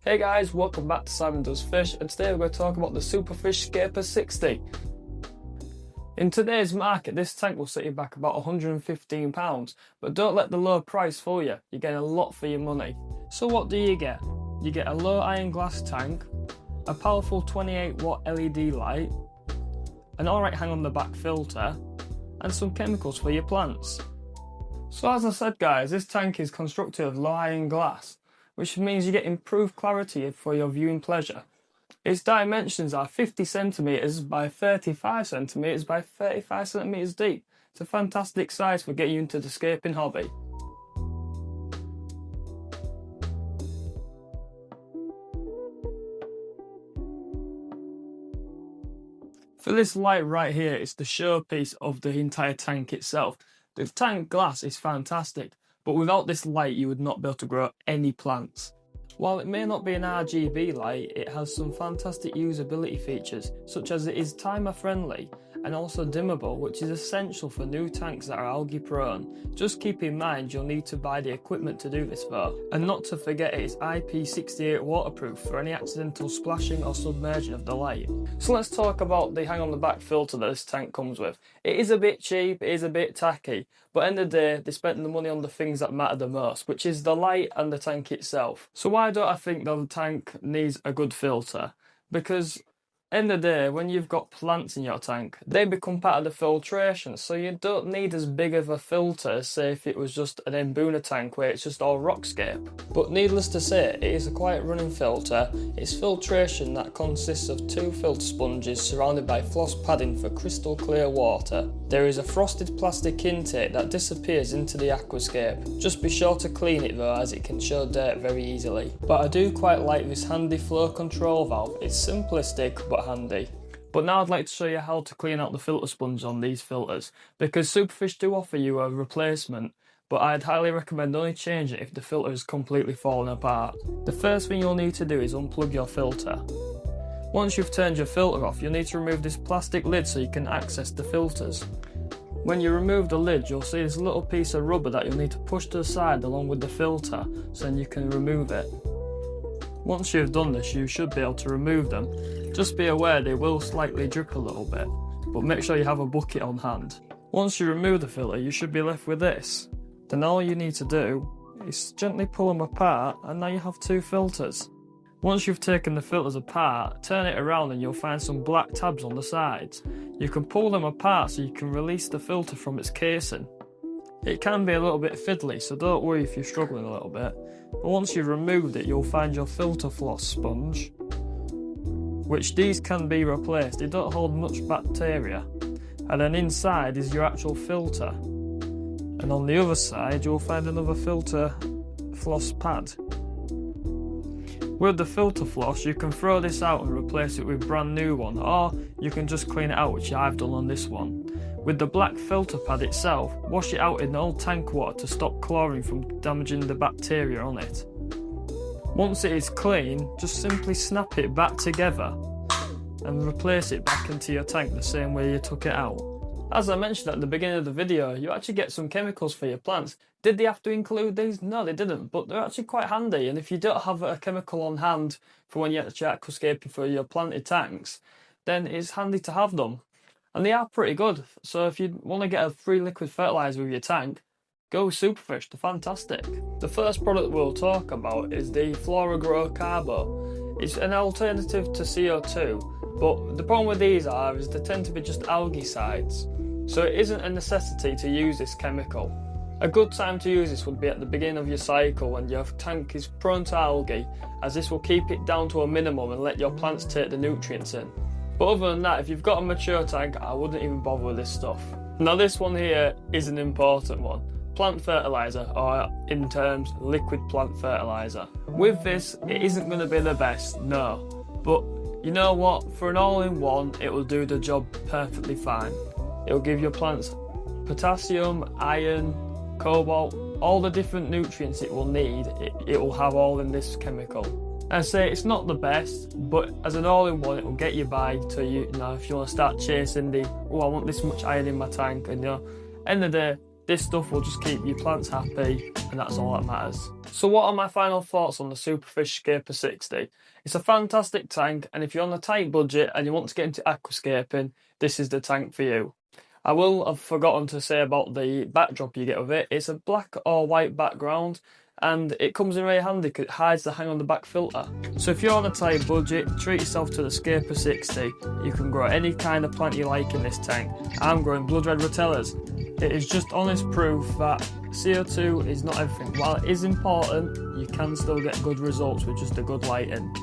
Hey guys, welcome back to Simon Does Fish, and today we're going to talk about the Superfish Scaper 60. In today's market, this tank will set you back about £115, but don't let the low price fool you. You're getting a lot for your money. So what do you get? You get a low iron glass tank, a powerful 28 watt LED light, an alright hang on the back filter, and some chemicals for your plants. So as I said guys, this tank is constructed of low iron glass, which means you get improved clarity for your viewing pleasure. Its dimensions are 50 cm by 35 cm by 35 cm deep. It's a fantastic size for getting you into the scaping hobby. For this light right here, it's the showpiece of the entire tank itself. The tank glass is fantastic, but without this light you would not be able to grow any plants. While it may not be an RGB light, it has some fantastic usability features, such as it is timer friendly and also dimmable, which is essential for new tanks that are algae prone. Just keep in mind you'll need to buy the equipment to do this though. And not to forget it is IP68 waterproof for any accidental splashing or submerging of the light. So let's talk about the hang on the back filter that this tank comes with. It is a bit cheap, it is a bit tacky, but at the end of the day they spent the money on the things that matter the most, which is the light and the tank itself. So why don't I think the tank needs a good filter? Because end of the day, when you've got plants in your tank, they become part of the filtration, so you don't need as big of a filter as say if it was just an Mbuna tank where it's just all rockscape. But needless to say, it is a quiet running filter. It's filtration that consists of 2 filter sponges surrounded by floss padding for crystal clear water. There is a frosted plastic intake that disappears into the aquascape. Just be sure to clean it though, as it can show dirt very easily. But I do quite like this handy flow control valve. It's simplistic but handy. But now I'd like to show you how to clean out the filter sponge on these filters, because Superfish do offer you a replacement, but I'd highly recommend only change it if the filter is completely fallen apart. The first thing you'll need to do is unplug your filter. Once you've turned your filter off, you'll need to remove this plastic lid so you can access the filters. When you remove the lid, you'll see this little piece of rubber that you'll need to push to the side along with the filter, so then you can remove it. Once you've done this, you should be able to remove them. Just be aware they will slightly drip a little bit, but make sure you have a bucket on hand. Once you remove the filter, you should be left with this. Then all you need to do is gently pull them apart, and now you have 2 filters. Once you've taken the filters apart, turn it around and you'll find some black tabs on the sides. You can pull them apart so you can release the filter from its casing. It can be a little bit fiddly, so don't worry if you're struggling a little bit. But once you've removed it, you'll find your filter floss sponge, which these can be replaced. They don't hold much bacteria. And then inside is your actual filter. And on the other side, you'll find another filter floss pad. With the filter floss, you can throw this out and replace it with a brand new one, or you can just clean it out, which I've done on this one. With the black filter pad itself, wash it out in old tank water to stop chlorine from damaging the bacteria on it. Once it is clean, just simply snap it back together and replace it back into your tank the same way you took it out. As I mentioned at the beginning of the video, you actually get some chemicals for your plants. Did they have to include these? No, they didn't, but they're actually quite handy, and if you don't have a chemical on hand for when you're actually aquascaping for your planted tanks, then it's handy to have them. And they are pretty good, so if you want to get a free liquid fertiliser with your tank, go with Superfish, they're fantastic. The first product we'll talk about is the FloraGrow Carbo. It's an alternative to CO2, but the problem with these is they tend to be just algae-sides, so it isn't a necessity to use this chemical. A good time to use this would be at the beginning of your cycle when your tank is prone to algae, as this will keep it down to a minimum and let your plants take the nutrients in. But other than that, if you've got a mature tank, I wouldn't even bother with this stuff. Now this one here is an important one. Plant fertiliser, or in terms, liquid plant fertiliser. With this, it isn't going to be the best, no. But you know what, for an all-in-one, it will do the job perfectly fine. It will give your plants potassium, iron, cobalt, all the different nutrients it will need, it will have all in this chemical. I say it's not the best, but as an all-in-one it will get you by to you know if you want to start chasing the, oh I want this much iron in my tank, and you know, end of the day, This stuff will just keep your plants happy, and that's all that matters. So what are my final thoughts on the Superfish Scaper 60? It's a fantastic tank, and if you're on a tight budget and you want to get into aquascaping, this is the tank for you. I will have forgotten to say about the backdrop you get with it. It's a black or white background, and it comes in really handy because it hides the hang on the back filter. So if you're on a tight budget, treat yourself to the Scaper 60. You can grow any kind of plant you like in this tank. I'm growing blood red rotellas. It is just honest proof that CO2 is not everything. While it is important, you can still get good results with just a good lighting.